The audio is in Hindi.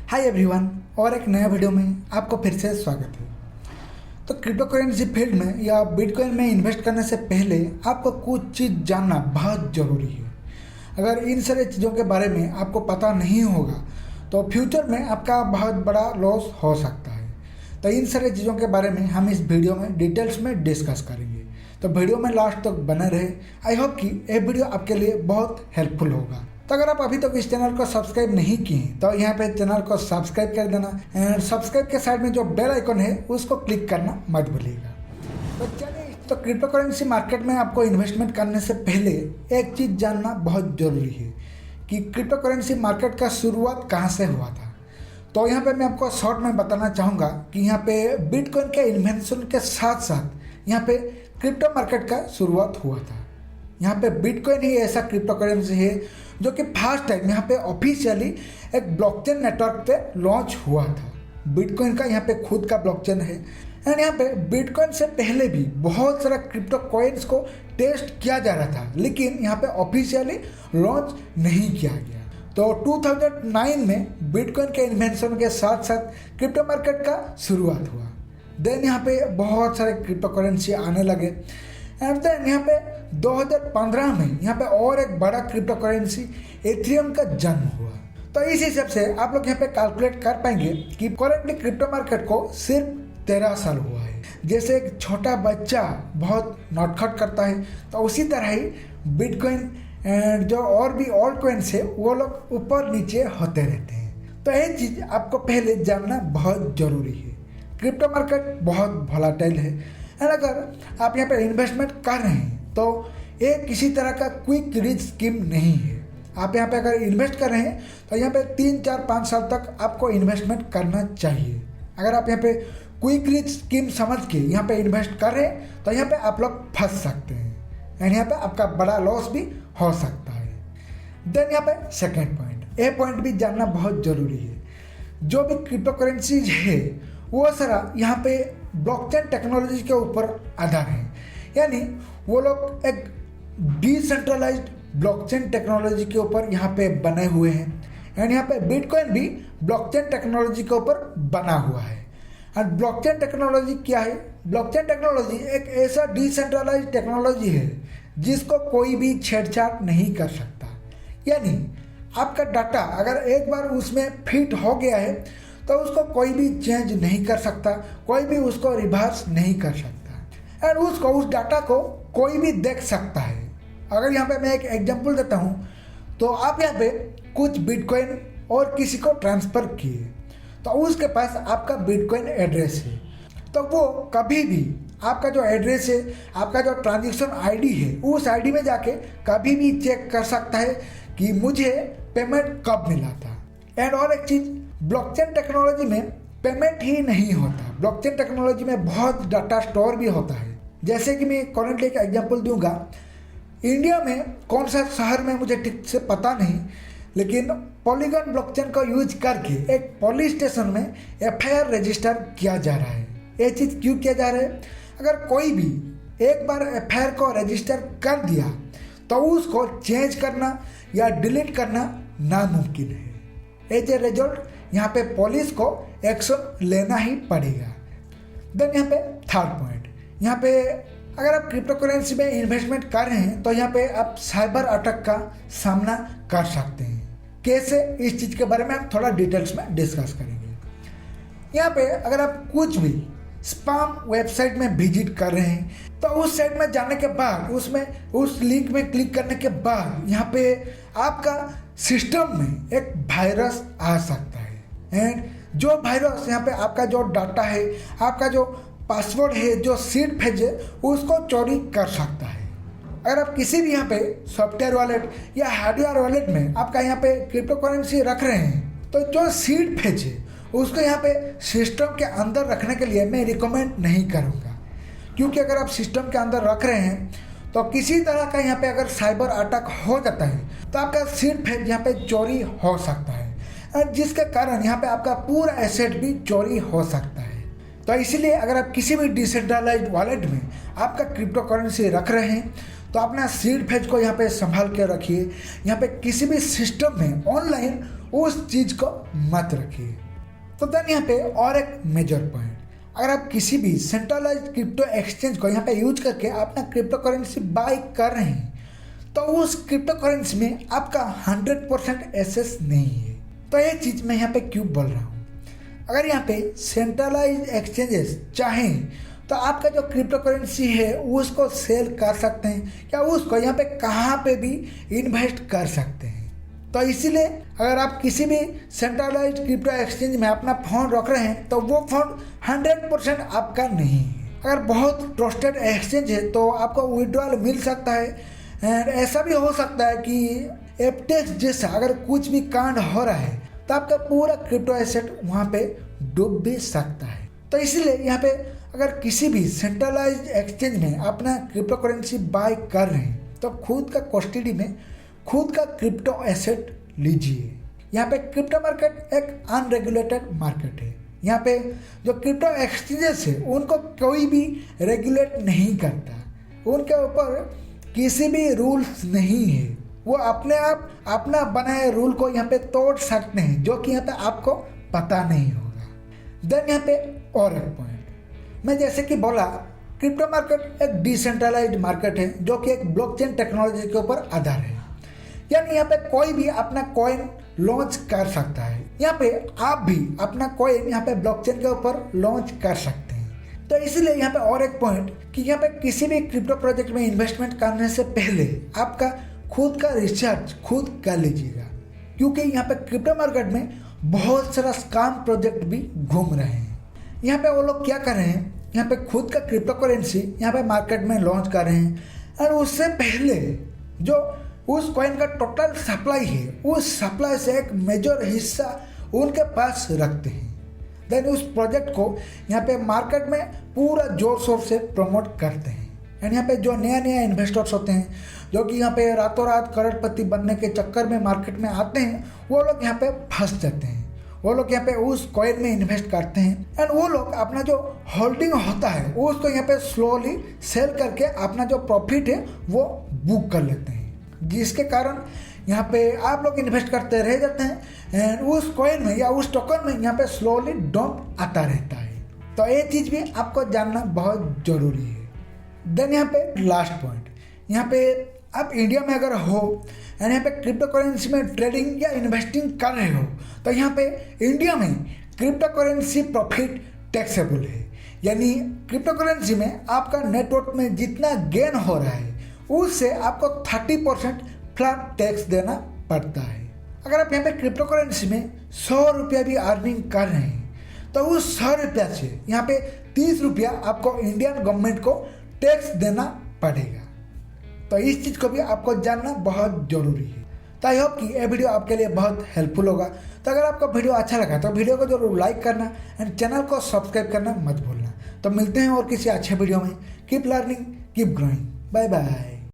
हाय एवरीवन, और एक नया वीडियो में आपको फिर से स्वागत है। तो क्रिप्टो करेंसी फील्ड में या बिटकॉइन में इन्वेस्ट करने से पहले आपको कुछ चीज़ जानना बहुत ज़रूरी है। अगर इन सारे चीज़ों के बारे में आपको पता नहीं होगा तो फ्यूचर में आपका बहुत बड़ा लॉस हो सकता है। तो इन सारे चीज़ों के बारे में हम इस वीडियो में डिटेल्स में डिस्कस करेंगे। तो वीडियो में लास्ट तक बने रहे। आई होप कि ये वीडियो आपके लिए बहुत हेल्पफुल होगा। तो अगर आप अभी तक इस चैनल को सब्सक्राइब नहीं किए तो यहाँ पे चैनल को सब्सक्राइब कर देना एंड सब्सक्राइब के साइड में जो बेल आइकन है उसको क्लिक करना मत भूलिएगा। तो चलिए, तो क्रिप्टो करेंसी मार्केट में आपको इन्वेस्टमेंट करने से पहले एक चीज़ जानना बहुत ज़रूरी है कि क्रिप्टो करेंसी मार्केट का शुरुआत कहाँ से हुआ था। तो यहाँ पे मैं आपको शॉर्ट में बताना चाहूँगा कि यहाँ पे बिटकॉइन के इन्वेंशन के साथ साथ यहाँ पे क्रिप्टो मार्केट का शुरुआत हुआ था। यहाँ पे बिटकॉइन ही ऐसा क्रिप्टो करेंसी है जो कि फर्स्ट टाइम यहाँ पे ऑफिशियली एक ब्लॉकचेन नेटवर्क पे लॉन्च हुआ था। बिटकॉइन का यहाँ पे खुद का ब्लॉकचेन है एंड यहाँ पे बिटकॉइन से पहले भी बहुत सारा क्रिप्टो कॉइन्स को टेस्ट किया जा रहा था, लेकिन यहाँ पे ऑफिशियली लॉन्च नहीं किया गया। तो 2009 में बिटकॉइन के इन्वेंशन के साथ साथ क्रिप्टो मार्केट का शुरुआत हुआ। देन यहाँ पे बहुत सारे क्रिप्टो करेंसी आने लगे एंड देन यहाँ पे 2015 में यहाँ पे और एक बड़ा क्रिप्टो करेंसी एथेरियम का जन्म हुआ। तो इस हिसाब से आप लोग यहाँ पे कैलकुलेट कर पाएंगे कि करेंटली क्रिप्टो मार्केट को सिर्फ 13 साल हुआ है। जैसे एक छोटा बच्चा बहुत नॉटखट करता है तो उसी तरह ही बिटकॉइन एंड जो और भी ऑल्ट कॉइन्स है वो लोग ऊपर नीचे होते रहते हैं। तो ये चीज़ आपको पहले जानना बहुत ज़रूरी है। क्रिप्टो मार्केट बहुत वोलेटाइल है एंड अगर आप यहाँ पे इन्वेस्टमेंट कर रहे हैं तो ये किसी तरह का क्विक रिच स्कीम नहीं है। आप यहाँ पे अगर इन्वेस्ट कर रहे हैं तो यहाँ पे 3, 4, 5 साल तक आपको इन्वेस्टमेंट करना चाहिए। अगर आप यहाँ पे क्विक रिच स्कीम समझ के यहाँ पे इन्वेस्ट कर रहे हैं तो यहाँ पे आप लोग फंस सकते हैं एंड यहाँ पे आपका बड़ा लॉस भी हो सकता है। देन यहाँ पे सेकेंड पॉइंट, ये पॉइंट भी जानना बहुत ज़रूरी है। जो भी क्रिप्टो करेंसीज है वो सारा यहाँ पे ब्लॉकचेन टेक्नोलॉजी के ऊपर आधार है, यानी वो लोग एक डिसेंट्रलाइज्ड ब्लॉकचेन टेक्नोलॉजी के ऊपर यहाँ पे बने हुए हैं एंड यहाँ पे बिटकॉइन भी ब्लॉकचेन टेक्नोलॉजी के ऊपर बना हुआ है। और ब्लॉकचेन टेक्नोलॉजी क्या है? ब्लॉकचेन टेक्नोलॉजी एक ऐसा डिसेंट्रलाइज्ड टेक्नोलॉजी है जिसको कोई भी छेड़छाड़ नहीं कर सकता। यानी आपका डाटा अगर एक बार उसमें फिट हो गया है तो उसको कोई भी चेंज नहीं कर सकता, कोई भी उसको रिवर्स नहीं कर सकता एंड उसको उस डाटा को कोई भी देख सकता है। अगर यहाँ पे मैं एक एग्जांपल देता हूँ तो आप यहाँ पे कुछ बिटकॉइन और किसी को ट्रांसफ़र किए तो उसके पास आपका बिटकॉइन एड्रेस है, तो वो कभी भी आपका जो एड्रेस है, आपका जो ट्रांजेक्शन आईडी है, उस आईडी में जाके कभी भी चेक कर सकता है कि मुझे पेमेंट कब मिला था। एंड और एक चीज़, ब्लॉकचेन टेक्नोलॉजी में पेमेंट ही नहीं होता। ब्लॉकचेन टेक्नोलॉजी में बहुत डाटा स्टोर भी होता है। जैसे कि मैं करंटली एक एग्जांपल दूंगा, इंडिया में कौन सा शहर में मुझे ठीक से पता नहीं, लेकिन पॉलीगन ब्लॉकचेन का यूज करके एक पुलिस स्टेशन में एफआईआर रजिस्टर किया जा रहा है। ये चीज़ क्यों किया जा रहा है? अगर कोई भी एक बार एफआईआर को रजिस्टर कर दिया तो उसको चेंज करना या डिलीट करना नामुमकिन है। एज ए रिजल्ट यहाँ पे पुलिस को एक्शन लेना ही पड़ेगा। देन यहाँ पे थर्ड पॉइंट, यहाँ पे अगर आप क्रिप्टो करेंसी में इन्वेस्टमेंट कर रहे हैं तो यहाँ पे आप साइबर अटैक का सामना कर सकते हैं। कैसे, इस चीज़ के बारे में हम थोड़ा डिटेल्स में डिस्कस करेंगे। यहाँ पे अगर आप कुछ भी स्पैम वेबसाइट में विजिट कर रहे हैं तो उस साइट में जाने के बाद उसमें उस लिंक में क्लिक करने के बाद यहाँ पे आपका सिस्टम में एक वायरस आ सकता है एंड जो वायरस यहाँ पे आपका जो डाटा है, आपका जो पासवर्ड है, जो सीड फेज है, उसको चोरी कर सकता है। अगर आप किसी भी यहाँ पे सॉफ्टवेयर वॉलेट या हार्डवेयर वॉलेट में आपका यहाँ पे क्रिप्टो करेंसी रख रहे हैं तो जो सीड फेज है उसको यहाँ पे सिस्टम के अंदर रखने के लिए मैं रिकमेंड नहीं करूँगा, क्योंकि अगर आप सिस्टम के अंदर रख रहे हैं तो किसी तरह का यहाँ पे अगर साइबर अटैक हो जाता है तो आपका सीड फेज यहाँ पे चोरी हो सकता है और जिसके कारण यहाँ पे आपका पूरा एसेट भी चोरी हो सकता है। तो इसलिए अगर आप किसी भी डिसेंट्रलाइज्ड वॉलेट में आपका क्रिप्टो करेंसी रख रहे हैं तो अपना सीड फेज को यहाँ पे संभाल के रखिए। यहाँ पे किसी भी सिस्टम में ऑनलाइन उस चीज़ को मत रखिए। तो देन यहाँ पे और एक मेजर पॉइंट, अगर आप किसी भी सेंट्रलाइज्ड क्रिप्टो एक्सचेंज को यहाँ पे यूज करके अपना क्रिप्टो करेंसी बाय कर रहे हैं तो उस क्रिप्टो करेंसी में आपका 100% एसेस नहीं है। तो ये चीज़ मैं यहाँ पे क्यों बोल रहा हूँ, अगर यहाँ पे सेंट्रलाइज्ड एक्सचेंजेस चाहें तो आपका जो क्रिप्टो करेंसी है उसको सेल कर सकते हैं या उसको यहाँ पे कहाँ पे भी इन्वेस्ट कर सकते हैं। तो इसीलिए अगर आप किसी भी सेंट्रलाइज्ड क्रिप्टो एक्सचेंज में अपना फंड रख रहे हैं तो वो फंड 100% आपका नहीं है। अगर बहुत ट्रस्टेड एक्सचेंज है तो आपको विड्रॉल मिल सकता है। एंड ऐसा भी हो सकता है कि एफटेक्स जैसा अगर कुछ भी कांड हो रहा है तो आपका पूरा क्रिप्टो एसेट वहाँ पे डूब भी सकता है। तो इसीलिए यहाँ पे अगर किसी भी सेंट्रलाइज्ड एक्सचेंज में अपना क्रिप्टो करेंसी बाय कर रहे हैं तो खुद का कस्टडी में खुद का क्रिप्टो एसेट लीजिए। यहाँ पे क्रिप्टो मार्केट एक अनरेगुलेटेड मार्केट है। यहाँ पे जो क्रिप्टो एक्सचेंजेस है उनको कोई भी रेगुलेट नहीं करता, उनके ऊपर किसी भी रूल्स नहीं है। वो अपने आप अपना बनाए रूल को यहाँ पे तोड़ सकते हैं जो कि यहाँ पे आपको पता नहीं होगा। देन यहाँ पे और एक पॉइंट, मैं जैसे कि बोला क्रिप्टो मार्केट एक डिसेंट्रलाइज्ड मार्केट है जो कि एक ब्लॉकचेन टेक्नोलॉजी के ऊपर आधार है। यानी यहाँ पे कोई भी अपना कॉइन लॉन्च कर सकता है। यहाँ पे आप भी अपना कॉइन यहाँ पे ब्लॉकचेन के ऊपर लॉन्च कर सकते हैं। तो इसीलिए यहाँ पे और एक पॉइंट कि यहाँ पे किसी भी क्रिप्टो प्रोजेक्ट में इन्वेस्टमेंट करने से पहले आपका खुद का रिसर्च खुद कर लीजिएगा, क्योंकि यहाँ पे क्रिप्टो मार्केट में बहुत सारा स्कैम प्रोजेक्ट भी घूम रहे हैं। यहाँ पे वो लोग क्या कर रहे हैं, यहाँ पे खुद का क्रिप्टो करेंसी यहाँ पे मार्केट में लॉन्च कर रहे हैं और उससे पहले जो उस कॉइन का टोटल सप्लाई है उस सप्लाई से एक मेजर हिस्सा उनके पास रखते हैं। देन उस प्रोजेक्ट को यहाँ पे मार्केट में पूरा जोर शोर से प्रमोट करते हैं। एंड यहाँ पे जो नया नया इन्वेस्टर्स होते हैं जो कि यहाँ पे रातों रात करोड़पति बनने के चक्कर में मार्केट में आते हैं, वो लोग यहाँ पे फंस जाते हैं। वो लोग यहाँ पे उस कॉइन में इन्वेस्ट करते हैं एंड वो लोग अपना जो होल्डिंग होता है उसको यहाँ पे स्लोली सेल करके अपना जो प्रॉफिट है वो बुक कर लेते हैं, जिसके कारण यहाँ पे आप लोग इन्वेस्ट करते रह जाते हैं एंड उस कॉइन में या उस टोकन में यहाँ पे स्लोली डंप आता रहता है। तो ये चीज़ भी आपको जानना बहुत ज़रूरी है। देन यहाँ पे लास्ट पॉइंट, यहाँ पे आप इंडिया में अगर हो एंड यहाँ पे क्रिप्टो करेंसी में ट्रेडिंग या इन्वेस्टिंग कर रहे हो तो यहाँ पे इंडिया में क्रिप्टो करेंसी प्रॉफिट टैक्सेबल है। यानी क्रिप्टो करेंसी में आपका नेटवर्क में जितना गेन हो रहा है उससे आपको 30% फ्लैट टैक्स देना पड़ता है। अगर आप यहाँ पे क्रिप्टो करेंसी में 100 रुपया भी अर्निंग कर रहे हैं तो उस 100 रुपया से यहाँ पे 30 रुपया आपको इंडियन गवर्नमेंट को टैक्स देना पड़ेगा। तो इस चीज़ को भी आपको जानना बहुत ज़रूरी है। तो आई होप कि ये वीडियो आपके लिए बहुत हेल्पफुल होगा। तो अगर आपको वीडियो अच्छा लगा तो वीडियो को जरूर लाइक करना एंड चैनल को सब्सक्राइब करना मत भूलना। तो मिलते हैं और किसी अच्छे वीडियो में। Keep learning, keep growing. Bye bye.